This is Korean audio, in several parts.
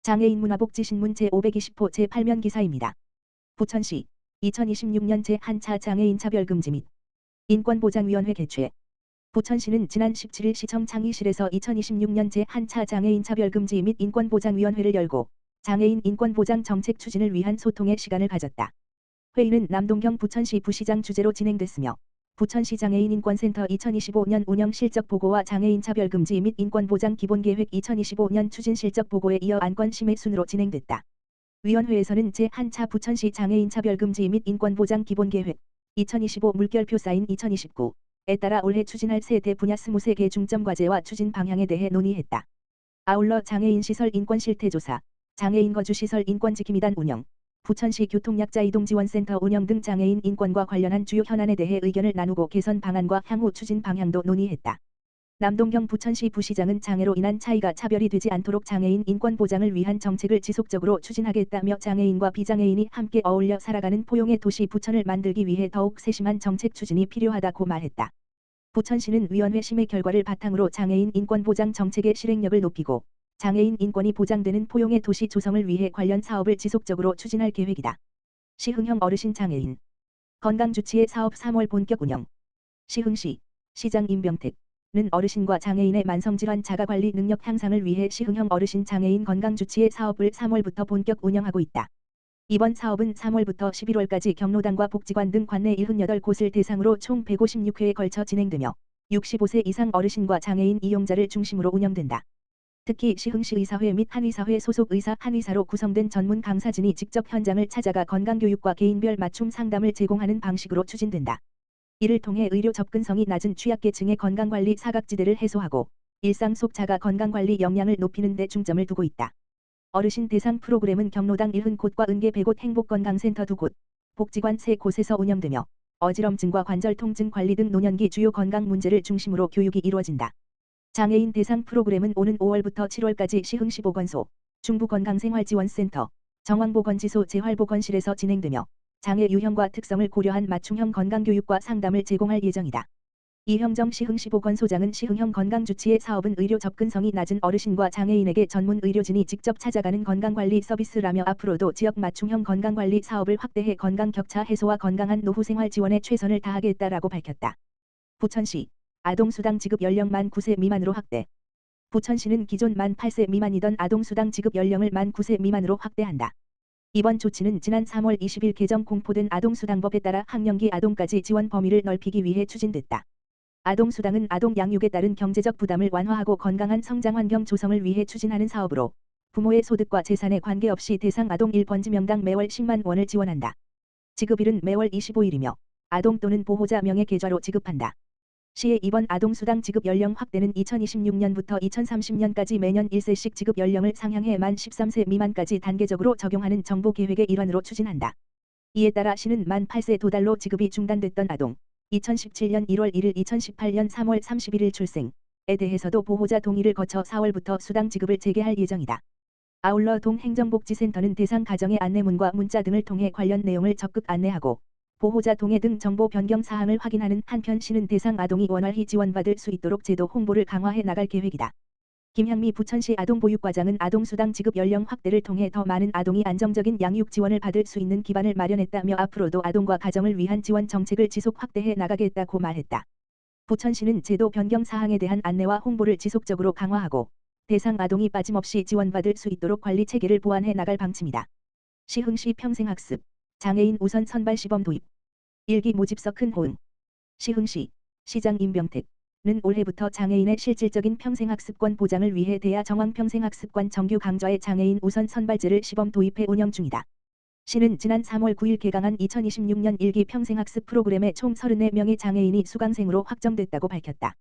장애인 문화복지신문 제520호 제8면 기사입니다. 부천시 2026년 제1차 장애인 차별금지 및 인권보장위원회 개최. 부천시는 지난 17일 시청 창의실에서 2026년 제1차 장애인 차별금지 및 인권보장위원회를 열고 장애인 인권보장 정책 추진을 위한 소통의 시간을 가졌다. 회의는 남동경 부천시 부시장 주재로 진행됐으며 부천시 장애인인권센터 2025년 운영 실적 보고와 장애인 차별금지 및 인권보장 기본계획 2025년 추진 실적 보고에 이어 안건 심의 순으로 진행됐다. 위원회에서는 제1차 부천시 장애인 차별금지 및 인권보장 기본계획 2025 물결표 사인 2029에 따라 올해 추진할 세대 분야 23개 중점 과제와 추진 방향에 대해 논의했다. 아울러 장애인 시설 인권 실태조사, 장애인 거주시설 인권지킴이단 운영, 부천시 교통약자 이동지원센터 운영 등 장애인 인권과 관련한 주요 현안에 대해 의견을 나누고 개선 방안과 향후 추진 방향도 논의했다. 남동경 부천시 부시장은 장애로 인한 차이가 차별이 되지 않도록 장애인 인권 보장을 위한 정책을 지속적으로 추진하겠다며 장애인과 비장애인이 함께 어울려 살아가는 포용의 도시 부천을 만들기 위해 더욱 세심한 정책 추진이 필요하다고 말했다. 부천시는 위원회 심의 결과를 바탕으로 장애인 인권 보장 정책의 실행력을 높이고 장애인 인권이 보장되는 포용의 도시 조성을 위해 관련 사업을 지속적으로 추진할 계획이다. 시흥형 어르신 장애인 건강주치의 사업 3월 본격 운영. 시흥시 시장 임병택은 어르신과 장애인의 만성질환 자가관리 능력 향상을 위해 시흥형 어르신 장애인 건강주치의 사업을 3월부터 본격 운영하고 있다. 이번 사업은 3월부터 11월까지 경로당과 복지관 등 관내 78곳을 대상으로 총 156회에 걸쳐 진행되며 65세 이상 어르신과 장애인 이용자를 중심으로 운영된다. 특히 시흥시 의사회 및 한의사회 소속 의사 한의사로 구성된 전문 강사진이 직접 현장을 찾아가 건강교육과 개인별 맞춤 상담을 제공하는 방식으로 추진된다. 이를 통해 의료 접근성이 낮은 취약계층의 건강관리 사각지대를 해소하고 일상 속 자가 건강관리 역량을 높이는 데 중점을 두고 있다. 어르신 대상 프로그램은 경로당 70곳과 은계 100곳 행복건강센터 2곳, 복지관 3곳에서 운영되며 어지럼증과 관절 통증 관리 등 노년기 주요 건강 문제를 중심으로 교육이 이루어진다. 장애인 대상 프로그램은 오는 5월부터 7월까지 시흥시 보건소, 중부건강생활지원센터, 정왕보건지소 재활보건실에서 진행되며 장애 유형과 특성을 고려한 맞춤형 건강교육과 상담을 제공할 예정이다. 이형정 시흥시 보건소장은 시흥형 건강주치의 사업은 의료 접근성이 낮은 어르신과 장애인에게 전문 의료진이 직접 찾아가는 건강관리 서비스라며 앞으로도 지역 맞춤형 건강관리 사업을 확대해 건강 격차 해소와 건강한 노후 생활 지원에 최선을 다하겠다라고 밝혔다. 부천시 아동수당 지급 연령 만 9세 미만으로 확대. 부천시는 기존 만 8세 미만이던 아동수당 지급 연령을 만 9세 미만으로 확대한다. 이번 조치는 지난 3월 20일 개정 공포된 아동수당법에 따라 학령기 아동까지 지원 범위를 넓히기 위해 추진됐다. 아동수당은 아동 양육에 따른 경제적 부담을 완화하고 건강한 성장 환경 조성을 위해 추진하는 사업으로 부모의 소득과 재산에 관계없이 대상 아동 1번지 명당 매월 10만 원을 지원한다. 지급일은 매월 25일이며 아동 또는 보호자 명의 계좌로 지급한다. 시의 이번 아동수당 지급 연령 확대는 2026년부터 2030년까지 매년 1세씩 지급 연령을 상향해 만 13세 미만까지 단계적으로 적용하는 정부계획의 일환으로 추진한다. 이에 따라 시는 만 8세 도달로 지급이 중단됐던 아동 2017년 1월 1일 2018년 3월 31일 출생에 대해서도 보호자 동의를 거쳐 4월부터 수당 지급을 재개할 예정이다. 아울러 동행정복지센터는 대상 가정의 안내문과 문자 등을 통해 관련 내용을 적극 안내하고 보호자 동의 등 정보 변경 사항을 확인하는 한편 시는 대상 아동이 원활히 지원받을 수 있도록 제도 홍보를 강화해 나갈 계획이다. 김향미 부천시 아동보육과장은 아동수당 지급 연령 확대를 통해 더 많은 아동이 안정적인 양육 지원을 받을 수 있는 기반을 마련했다며 앞으로도 아동과 가정을 위한 지원 정책을 지속 확대해 나가겠다고 말했다. 부천시는 제도 변경 사항에 대한 안내와 홍보를 지속적으로 강화하고 대상 아동이 빠짐없이 지원받을 수 있도록 관리 체계를 보완해 나갈 방침이다. 시흥시 평생학습 장애인 우선 선발 시범 도입. 일기 모집서 큰 호응. 시흥시 시장 임병택은 올해부터 장애인의 실질적인 평생학습권 보장을 위해 대야 정왕평생학습관 정규 강좌의 장애인 우선 선발제를 시범 도입해 운영 중이다. 시는 지난 3월 9일 개강한 2026년 일기 평생학습 프로그램에 총 34명의 장애인이 수강생으로 확정됐다고 밝혔다.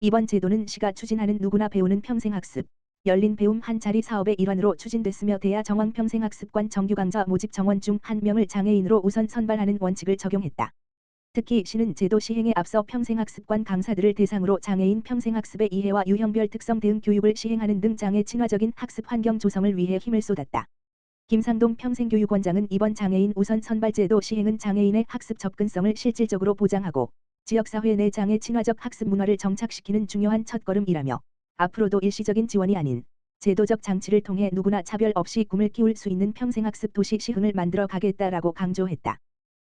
이번 제도는 시가 추진하는 누구나 배우는 평생학습 열린 배움 한 자리 사업의 일환으로 추진됐으며 대야 정왕평생학습관 정규 강좌 모집 정원 중 1명을 장애인으로 우선 선발하는 원칙을 적용했다. 특히 시는 제도 시행에 앞서 평생학습관 강사들을 대상으로 장애인 평생학습의 이해와 유형별 특성 대응 교육을 시행하는 등 장애 친화적인 학습 환경 조성을 위해 힘을 쏟았다. 김상동 평생교육원장은 이번 장애인 우선 선발제도 시행은 장애인의 학습 접근성을 실질적으로 보장하고 지역사회 내 장애 친화적 학습 문화를 정착시키는 중요한 첫걸음이라며 앞으로도 일시적인 지원이 아닌 제도적 장치를 통해 누구나 차별 없이 꿈을 키울 수 있는 평생학습 도시 시흥을 만들어 가겠다라고 강조했다.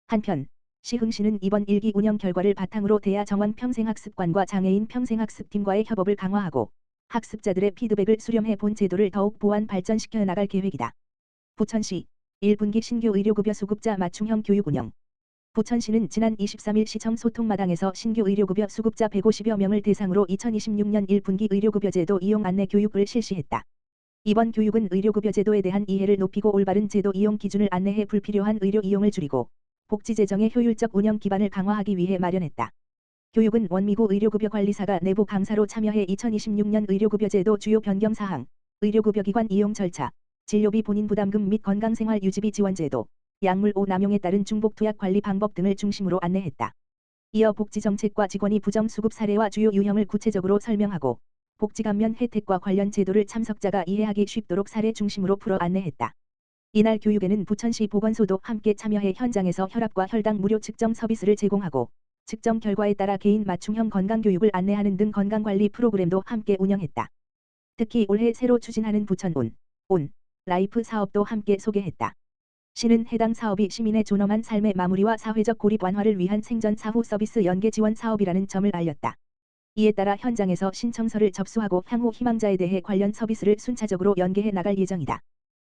한편 시흥시는 이번 1기 운영 결과를 바탕으로 대야 정원 평생학습관과 장애인 평생학습팀과의 협업을 강화하고 학습자들의 피드백을 수렴해 본 제도를 더욱 보완 발전시켜 나갈 계획이다. 부천시 1분기 신규 의료급여 수급자 맞춤형 교육 운영. 부천시는 지난 23일 시청 소통마당에서 신규 의료급여 수급자 150여 명을 대상으로 2026년 1분기 의료급여제도 이용 안내 교육을 실시했다. 이번 교육은 의료급여제도에 대한 이해를 높이고 올바른 제도 이용 기준을 안내해 불필요한 의료 이용을 줄이고 복지재정의 효율적 운영 기반을 강화하기 위해 마련했다. 교육은 원미구 의료급여관리사가 내부 강사로 참여해 2026년 의료급여제도 주요 변경 사항, 의료급여기관 이용 절차, 진료비 본인 부담금 및 건강생활 유지비 지원제도, 약물 오남용에 따른 중복 투약 관리 방법 등을 중심으로 안내했다. 이어 복지정책과 직원이 부정수급 사례와 주요 유형을 구체적으로 설명하고 복지감면 혜택과 관련 제도를 참석자가 이해하기 쉽도록 사례 중심으로 풀어 안내했다. 이날 교육에는 부천시 보건소도 함께 참여해 현장에서 혈압과 혈당 무료 측정 서비스를 제공하고 측정 결과에 따라 개인 맞춤형 건강교육을 안내하는 등 건강관리 프로그램도 함께 운영했다. 특히 올해 새로 추진하는 부천 온 라이프 사업도 함께 소개했다. 시는 해당 사업이 시민의 존엄한 삶의 마무리와 사회적 고립 완화를 위한 생전 사후 서비스 연계 지원 사업이라는 점을 알렸다. 이에 따라 현장에서 신청서를 접수하고 향후 희망자에 대해 관련 서비스를 순차적으로 연계해 나갈 예정이다.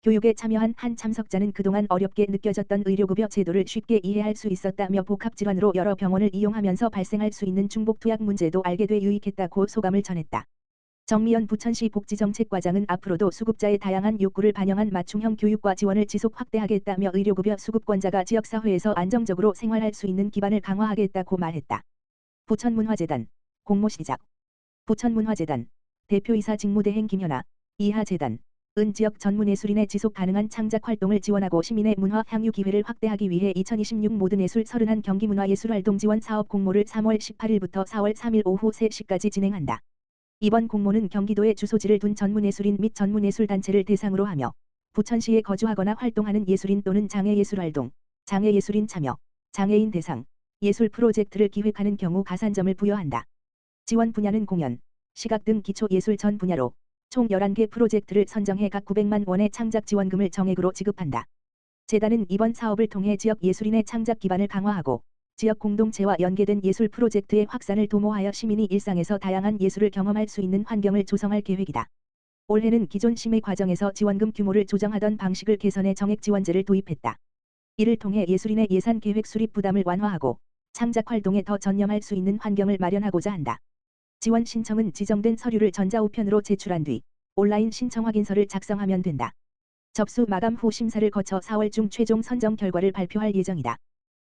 교육에 참여한 한 참석자는 그동안 어렵게 느껴졌던 의료급여 제도를 쉽게 이해할 수 있었다며 복합질환으로 여러 병원을 이용하면서 발생할 수 있는 중복투약 문제도 알게 돼 유익했다고 소감을 전했다. 정미연 부천시 복지정책과장은 앞으로도 수급자의 다양한 욕구를 반영한 맞춤형 교육과 지원을 지속 확대하겠다며 의료급여 수급권자가 지역사회에서 안정적으로 생활할 수 있는 기반을 강화하겠다고 말했다. 부천문화재단 공모 시작. 부천문화재단 대표이사 직무대행 김현아 이하재단 은지역 전문예술인의 지속 가능한 창작 활동을 지원하고 시민의 문화 향유 기회를 확대하기 위해 2026 모든 예술 31경기 문화예술활동 지원 사업 공모를 3월 18일부터 4월 3일 오후 3시까지 진행한다. 이번 공모는 경기도에 주소지를 둔 전문예술인 및 전문예술단체를 대상으로 하며 부천시에 거주하거나 활동하는 예술인 또는 장애예술활동, 장애예술인 참여, 장애인 대상, 예술 프로젝트를 기획하는 경우 가산점을 부여한다. 지원 분야는 공연, 시각 등 기초예술 전 분야로 총 11개 프로젝트를 선정해 각 900만 원의 창작 지원금을 정액으로 지급한다. 재단은 이번 사업을 통해 지역 예술인의 창작 기반을 강화하고 지역 공동체와 연계된 예술 프로젝트의 확산을 도모하여 시민이 일상에서 다양한 예술을 경험할 수 있는 환경을 조성할 계획이다. 올해는 기존 심의 과정에서 지원금 규모를 조정하던 방식을 개선해 정액 지원제를 도입했다. 이를 통해 예술인의 예산 계획 수립 부담을 완화하고 창작 활동에 더 전념할 수 있는 환경을 마련하고자 한다. 지원 신청은 지정된 서류를 전자우편으로 제출한 뒤 온라인 신청 확인서를 작성하면 된다. 접수 마감 후 심사를 거쳐 4월 중 최종 선정 결과를 발표할 예정이다.